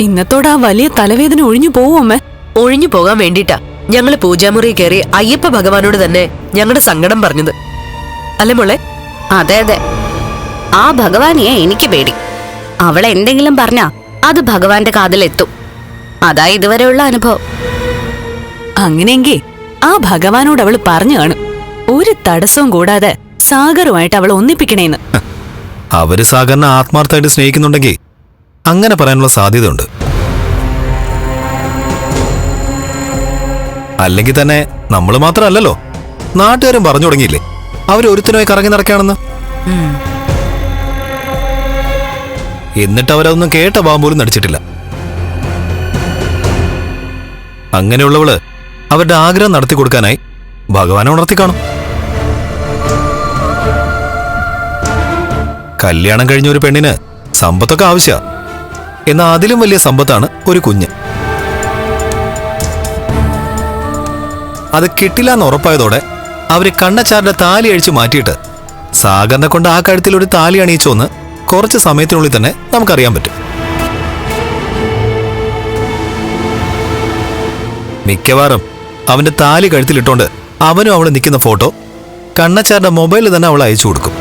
ഇന്നത്തോടെ ആ വലിയ തലവേദന ഒഴിഞ്ഞു പോവും അമ്മേ. ഒഴിഞ്ഞു പോകാൻ വേണ്ടിട്ടാ ഞങ്ങള് പൂജാമുറി കയറി അയ്യപ്പ ഭഗവാനോട് തന്നെ ഞങ്ങളുടെ സങ്കടം പറഞ്ഞത്, അല്ലേ മോളെ? അതെ അതെ, ആ ഭഗവാനെയാ എനിക്ക് പേടി. അവളെ എന്തെങ്കിലും പറഞ്ഞാ അത് ഭഗവാന്റെ കാതിലെത്തും. അതാ ഇതുവരെയുള്ള അനുഭവം. അങ്ങനെയെങ്കിൽ ആ ഭഗവാനോട് അവള് പറഞ്ഞു കാണും, ഒരു തടസ്സവും കൂടാതെ സാഗറുമായിട്ട് അവളെ ഒന്നിപ്പിക്കണേന്ന്. അവര് സാഗറിനെ ആത്മാർത്ഥമായിട്ട് സ്നേഹിക്കുന്നുണ്ടെങ്കിൽ അങ്ങനെ പറയാനുള്ള സാധ്യത ഉണ്ട്. അല്ലെങ്കിൽ തന്നെ നമ്മൾ മാത്രമല്ലല്ലോ, നാട്ടുകാരും പറഞ്ഞു തുടങ്ങിയില്ലേ അവരൊരുത്തനുമായി കറങ്ങി നടക്കുകയാണെന്ന്. എന്നിട്ട് അവരതൊന്നും കേട്ട പാമ്പോലും നടിച്ചിട്ടില്ല. അങ്ങനെയുള്ളവള് അവരുടെ ആഗ്രഹം നടത്തി കൊടുക്കാനായി ഭഗവാനെ ഉണർത്തി കാണും. കല്യാണം കഴിഞ്ഞ ഒരു പെണ്ണിന് സമ്പത്തൊക്കെ ആവശ്യ, എന്നാൽ അതിലും വലിയ സമ്പത്താണ് ഒരു കുഞ്ഞ്. അത് കിട്ടില്ല എന്ന് ഉറപ്പായതോടെ അവര് കണ്ണച്ചാറിന്റെ താലി അഴിച്ചു മാറ്റിയിട്ട് സാഗറിനെ കൊണ്ട് ആ കഴുത്തിൽ ഒരു താലി അണിയിച്ചോന്ന് കുറച്ച് സമയത്തിനുള്ളിൽ തന്നെ നമുക്കറിയാൻ പറ്റും. മിക്കവാറും അവന്റെ താലി കഴുത്തിലിട്ടോണ്ട് അവനും അവള് നിൽക്കുന്ന ഫോട്ടോ കണ്ണച്ചാറിന്റെ മൊബൈലിൽ തന്നെ അവൾ അയച്ചു കൊടുക്കും.